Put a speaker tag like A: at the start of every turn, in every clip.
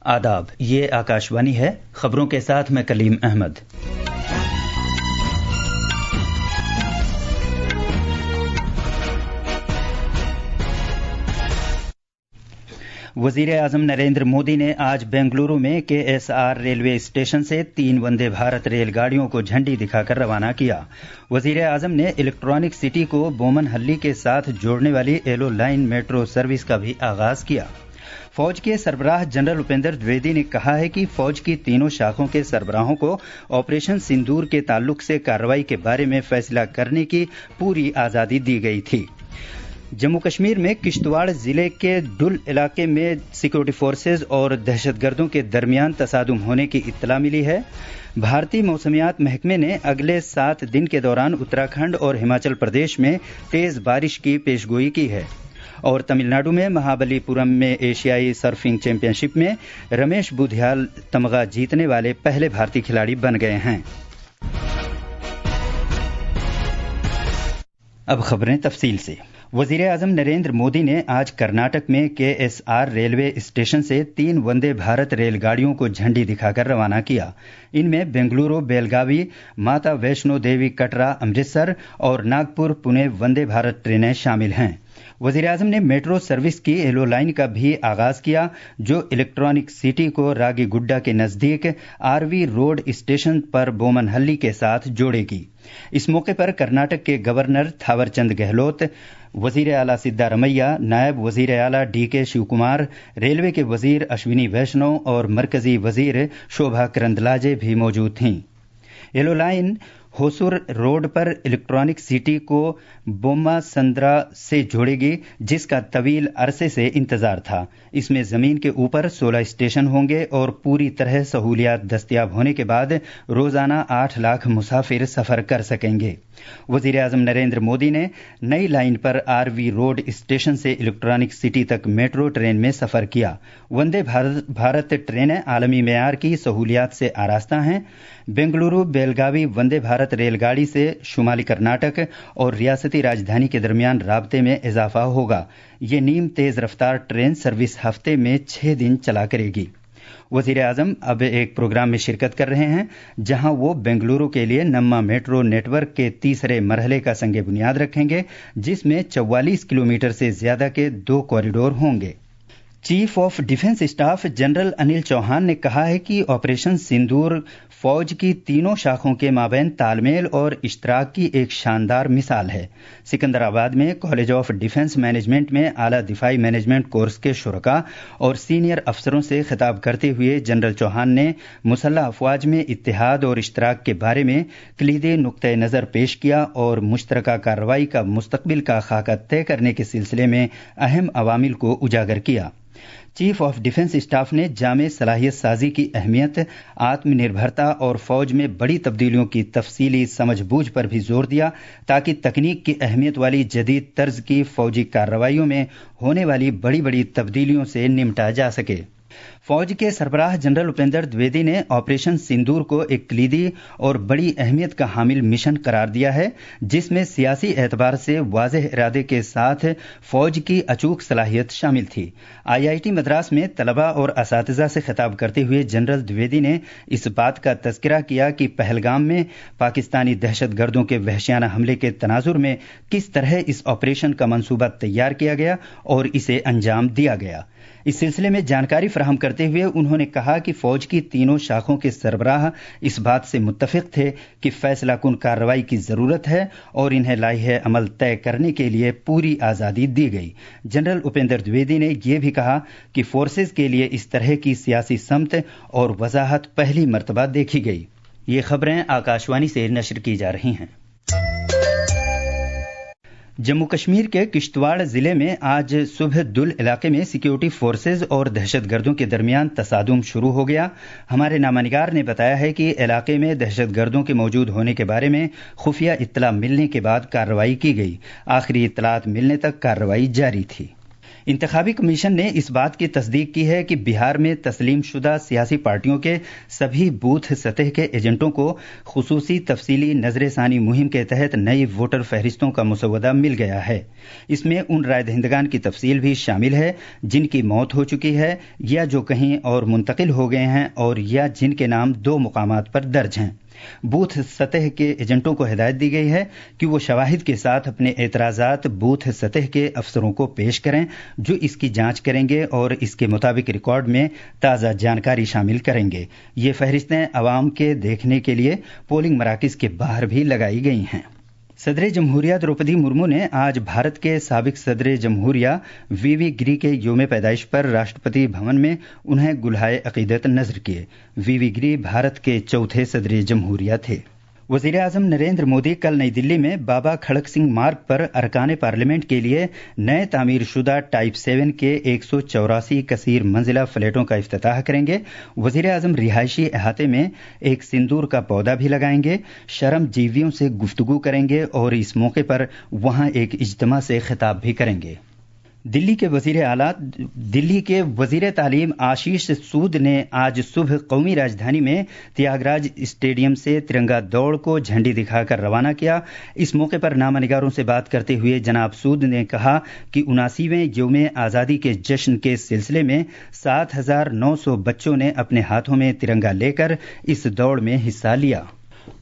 A: आदाब, ये आकाशवाणी है। खबरों के साथ मैं कलीम अहमद। वजीर आजम नरेंद्र मोदी ने आज बेंगलुरु में KSR रेलवे स्टेशन से 3 वंदे भारत रेलगाड़ियों को झंडी दिखाकर रवाना किया। वजीर आजम ने इलेक्ट्रॉनिक सिटी को बोमनहल्ली के साथ जोड़ने वाली येलो लाइन मेट्रो सर्विस का भी आगाज किया। फौज के सरबराह जनरल उपेंद्र द्विवेदी ने कहा है कि फौज की तीनों शाखों के सरबराहों को ऑपरेशन सिंदूर के ताल्लुक से कार्रवाई के बारे में फैसला करने की पूरी आज़ादी दी गई थी। जम्मू कश्मीर में किश्तवाड़ जिले के डुल इलाके में सिक्योरिटी फोर्सेज और दहशतगर्दों के दरमियान तसादुम होने की इत्तला मिली है। भारतीय मौसमियात महकमे ने अगले 7 दिन के दौरान उत्तराखंड और हिमाचल प्रदेश में तेज बारिश की पेशगोई की है। और तमिलनाडु में महाबलीपुरम में एशियाई सर्फिंग चैंपियनशिप में रमेश बुधियाल तमगा जीतने वाले पहले भारतीय खिलाड़ी बन गए हैं। अब खबरें तफसील से। वजीर आजम नरेंद्र मोदी ने आज कर्नाटक में KSR रेलवे स्टेशन से 3 वंदे भारत रेलगाड़ियों को झंडी दिखाकर रवाना किया। इनमें बेंगलुरु बेलगावी, माता वैष्णो देवी कटरा अमृतसर और नागपुर पुणे वंदे भारत ट्रेनें शामिल हैं। वजीर आजम ने मेट्रो सर्विस की येलो लाइन का भी आगाज किया, जो इलेक्ट्रॉनिक सिटी को रागीगुड्डा के नजदीक RV रोड स्टेशन पर बोमनहल्ली के साथ जोड़ेगी। इस मौके पर कर्नाटक के गवर्नर थावरचंद गहलोत, वजीर आला सिद्धारमैया, नायब वजीर आला DK शिवकुमार, रेलवे के वजीर अश्विनी वैष्णव और मरकजी वजीर शोभा करंदलाजे भी मौजूद थीं। येलो लाइन होसुर रोड पर इलेक्ट्रॉनिक सिटी को बोम्मा संद्रा से जोड़ेगी, जिसका तवील अरसे से इंतजार था। इसमें जमीन के ऊपर 16 स्टेशन होंगे और पूरी तरह सहूलियात दस्तयाब होने के बाद रोजाना 8 लाख मुसाफिर सफर कर सकेंगे। वजीर आजम नरेंद्र मोदी ने नई लाइन पर RV रोड स्टेशन से इलेक्ट्रॉनिक सिटी तक मेट्रो ट्रेन में सफर किया। वंदे भारत ट्रेनें आलमी मेयार की सहूलियात से आरास्ता हैं। बेंगलुरु बेलगावी वंदे भारत रेलगाड़ी से शुमाली कर्नाटक और रियासती राजधानी के दरमियान राब्ते में इजाफा होगा। ये नीम तेज रफ्तार ट्रेन सर्विस हफ्ते में 6 दिन चला करेगी। वजीर आजम अब एक प्रोग्राम में शिरकत कर रहे हैं, जहां वो बेंगलुरु के लिए नम्मा मेट्रो नेटवर्क के तीसरे मरहले का संगे बुनियाद रखेंगे, जिसमें 44 किलोमीटर से ज्यादा के 2 कॉरिडोर होंगे। Chief of defence staff general Anil Chauhan ने कहा है कि ऑपरेशन सिंदूर फौज की तीनों शाखों के माबैन तालमेल और इश्तराक की एक शानदार मिसाल है। सिकंदराबाद में कॉलेज ऑफ डिफेंस मैनेजमेंट में आला दिफाई मैनेजमेंट कोर्स के शुरका और सीनियर अफसरों से खिताब करते हुए जनरल चौहान ने मुसल्लह अफवाज में इत्तेहाद और इश्तराक के बारे में कलीदी नुक्ते नज़र पेश किया और मुश्तरका कार्रवाई का मुस्तकबिल का खाका तय करने के सिलसिले में अहम अवामिल को उजागर किया। चीफ ऑफ डिफेंस स्टाफ ने जामे सलाहियत साजी की अहमियत, आत्मनिर्भरता और फौज में बड़ी तब्दीलियों की तफसीली समझबूझ पर भी जोर दिया, ताकि तकनीक की अहमियत वाली जदीद तर्ज की फौजी कार्रवाइयों में होने वाली बड़ी बड़ी तब्दीलियों से निपटा जा सके। फौज के सरबराह जनरल उपेंद्र द्विवेदी ने ऑपरेशन सिंदूर को एक कलीदी और बड़ी अहमियत का हामिल मिशन करार दिया है, जिसमें सियासी एतबार से वाज़ेह इरादे के साथ फौज की अचूक सलाहियत शामिल थी। IIT मद्रास में तलबा और असातिज़ा से खिताब करते हुए जनरल द्विवेदी ने इस बात का तज़किरा किया कि पहलगाम में पाकिस्तानी दहशतगर्दों के वहशियाना हमले के तनाजुर में किस तरह इस ऑपरेशन का मंसूबा तैयार किया गया और इसे अंजाम दिया गया। इस सिलसिले में जानकारी फराहम करते हुए उन्होंने कहा कि फौज की तीनों शाखों के सरबराह इस बात से मुत्तफिक थे कि फैसला कुन कार्रवाई की जरूरत है और इन्हें लाइहे अमल तय करने के लिए पूरी आज़ादी दी गई। जनरल उपेंद्र द्विवेदी ने यह भी कहा कि फोर्सेज के लिए इस तरह की सियासी समत और वजाहत पहली मर्तबा देखी गई। ये खबरें आकाशवाणी से नशर की जा रही हैं। जम्मू कश्मीर के किश्तवाड़ जिले में आज सुबह दुल इलाके में सिक्योरिटी फोर्सेज और दहशतगर्दों के दरमियान तसादुम शुरू हो गया। हमारे नामानिगार ने बताया है कि इलाके में दहशतगर्दों के मौजूद होने के बारे में खुफिया इत्तला मिलने के बाद कार्रवाई की गई। आखिरी इत्तलात मिलने तक कार्रवाई जारी थी। इंतखाबी कमीशन ने इस बात की तस्दीक की है कि बिहार में तस्लीम शुदा सियासी पार्टियों के सभी बूथ सतह के एजेंटों को खुसूसी तफसीली नजरसानी मुहिम के तहत नई वोटर फहरिस्तों का मुसवदा मिल गया है। इसमें उन राय दहिंदगान की तफसील भी शामिल है जिनकी मौत हो चुकी है या जो कहीं और मुंतकिल हो गए हैं और या जिनके नाम 2 मुकामात पर दर्ज हैं। बूथ सतह के एजेंटों को हिदायत दी गई है कि वो शवाहिद के साथ अपने एतराजात बूथ सतह के अफसरों को पेश करें जो इसकी जांच करेंगे और इसके मुताबिक रिकॉर्ड में ताज़ा जानकारी शामिल करेंगे। ये फहरिस्तें अवाम के देखने के लिए पोलिंग मराकज़ के बाहर भी लगाई गई हैं। सदर जमहूरिया द्रौपदी मुर्मू ने आज भारत के साबिक सदर जमहूरिया वीवी गिरी के योम पैदाइश पर राष्ट्रपति भवन में उन्हें गुलहाए अकीदत नजर किए। वीवी गिरी भारत के चौथे सदर जमहूरिया थे। वजीर आजम नरेंद्र मोदी कल नई दिल्ली में बाबा खड़क सिंह मार्ग पर अरकान पार्लियामेंट के लिए नए तामीर शुदा टाइप 7 के 184 कसीर मंजिला फ्लैटों का इफ्तिताह करेंगे। वजीर आजम रिहायशी अहाते में एक सिंदूर का पौधा भी लगाएंगे, शर्म जीवियों से गुफ्तगू करेंगे और इस मौके पर वहां एक इज्तिमा से खिताब भी करेंगे। दिल्ली के वजीर तालीम आशीष सूद ने आज सुबह कौमी राजधानी में त्यागराज स्टेडियम से तिरंगा दौड़ को झंडी दिखाकर रवाना किया। इस मौके पर नामानिगारों से बात करते हुए जनाब सूद ने कहा कि 79वें यौम आज़ादी के जश्न के सिलसिले में 7,900 बच्चों ने अपने हाथों में तिरंगा लेकर इस दौड़ में हिस्सा लिया।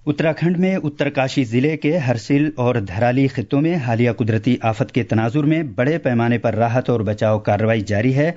A: उत्तराखंड में उत्तरकाशी जिले के हरसिल और धराली खित्तों में हालिया कुदरती आफत के तनाजुर में बड़े पैमाने पर राहत और बचाव कार्रवाई जारी है।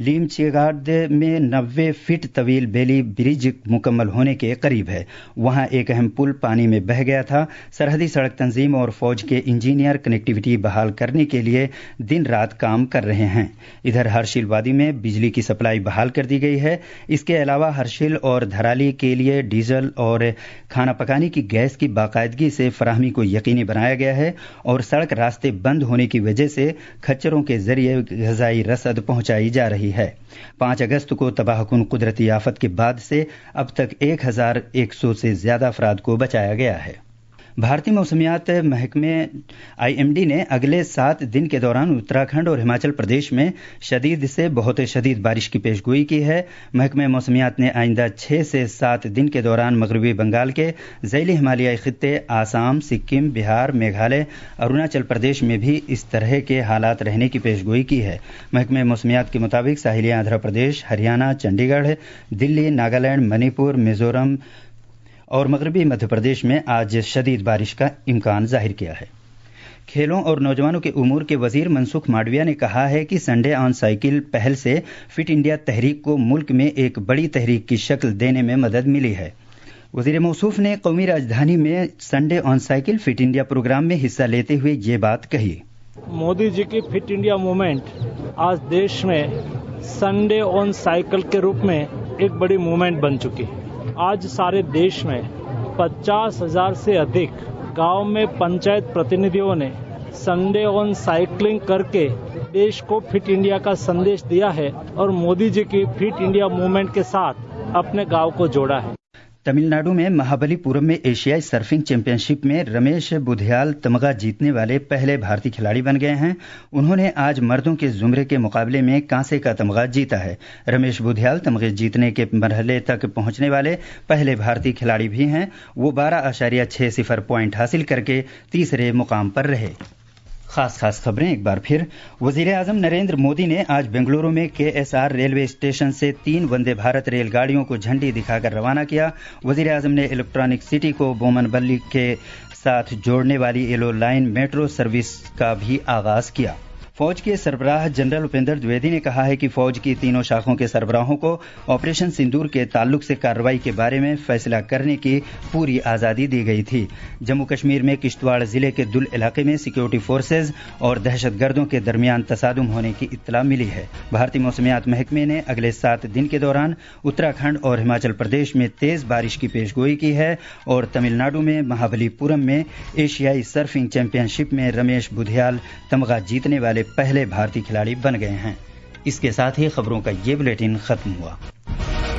A: लीमचेगाड में 90 फीट तवील बेली ब्रिज मुकम्मल होने के करीब है। वहां एक अहम पुल पानी में बह गया था। सरहदी सड़क तंजीम और फौज के इंजीनियर कनेक्टिविटी बहाल करने के लिए दिन रात काम कर रहे हैं। इधर हरसिल वादी में बिजली की सप्लाई बहाल कर दी गई है। इसके अलावा हरसिल और धराली के लिए डीजल और खाना पकाने की गैस की बाकायदगी से फराहमी को यकीनी बनाया गया है और सड़क रास्ते बंद होने की वजह से खच्चरों के जरिए ग़िज़ाई रसद पहुंचाई जा रही है। 5 अगस्त को तबाहकुन कुदरती आफत के बाद से अब तक 1,100 से ज्यादा अफराद को बचाया गया है। भारतीय मौसमियात महकमे IMD ने अगले 7 दिन के दौरान उत्तराखंड और हिमाचल प्रदेश में शदीद से बहुत शदीद बारिश की पेशगोई की है। महकमे मौसमियात ने आइंदा 6 से 7 दिन के दौरान मगरबी बंगाल के ज़ैली हिमालयाई खित्ते, आसाम, सिक्किम, बिहार, मेघालय, अरुणाचल प्रदेश में भी इस तरह के हालात रहने की पेशगोई की है। महकमे मौसमियात के मुताबिक साहिली आंध्र प्रदेश, हरियाणा, चंडीगढ़, दिल्ली, नागालैंड, मणिपुर, मिजोरम और मगरबी मध्य प्रदेश में आज शदीद बारिश का इम्कान जाहिर किया है। खेलों और नौजवानों के उमूर के वजीर मनसुख मांडविया ने कहा है कि संडे ऑन साइकिल पहल से फिट इंडिया तहरीक को मुल्क में एक बड़ी तहरीक की शक्ल देने में मदद मिली है। वजीर मौसूफ ने कौमी राजधानी में Sunday on cycle fit India programme में हिस्सा लेते हुए ये बात कही।
B: मोदी जी की फिट इंडिया मूवमेंट आज देश में संडे ऑन साइकिल के रूप में एक बड़ी मूवमेंट बन चुकी है। आज सारे देश में 50,000 से अधिक गांव में पंचायत प्रतिनिधियों ने संडे ऑन साइकिलिंग करके देश को फिट इंडिया का संदेश दिया है और मोदी जी की फिट इंडिया मूवमेंट के साथ अपने गांव को जोड़ा है।
A: तमिलनाडु में महाबलीपुरम में एशियाई सर्फिंग चैंपियनशिप में रमेश बुधियाल तमगा जीतने वाले पहले भारतीय खिलाड़ी बन गए हैं। उन्होंने आज मर्दों के जुमरे के मुकाबले में कांसे का तमगा जीता है। रमेश बुधियाल तमगे जीतने के मरहले तक पहुंचने वाले पहले भारतीय खिलाड़ी भी हैं। वो 12.60 पॉइंट हासिल करके तीसरे मुकाम पर रहे। खास खबरें एक बार फिर। वजीर आजम नरेंद्र मोदी ने आज बेंगलुरु में KSR रेलवे स्टेशन से 3 वंदे भारत रेलगाड़ियों को झंडी दिखाकर रवाना किया। वजीर आजम ने इलेक्ट्रॉनिक सिटी को बोमनबल्ली के साथ जोड़ने वाली येलो लाइन मेट्रो सर्विस का भी आगाज किया। फौज के सरबराह जनरल उपेंद्र द्विवेदी ने कहा है कि फौज की तीनों शाखों के सरबराहों को ऑपरेशन सिंदूर के ताल्लुक से कार्रवाई के बारे में फैसला करने की पूरी आज़ादी दी गई थी। जम्मू कश्मीर में किश्तवाड़ जिले के दुल इलाके में सिक्योरिटी फोर्सेज और दहशतगर्दों के दरमियान तसादुम होने की इत्तला मिली है। भारतीय मौसमियात महकमे ने अगले 7 दिन के दौरान उत्तराखंड और हिमाचल प्रदेश में तेज बारिश की पेशगोई की है और तमिलनाडु में महाबलीपुरम में एशियाई सर्फिंग चैंपियनशिप में रमेश बुधियाल तमगा जीतने वाले पहले भारतीय खिलाड़ी बन गए हैं। इसके साथ ही खबरों का ये बुलेटिन खत्म हुआ।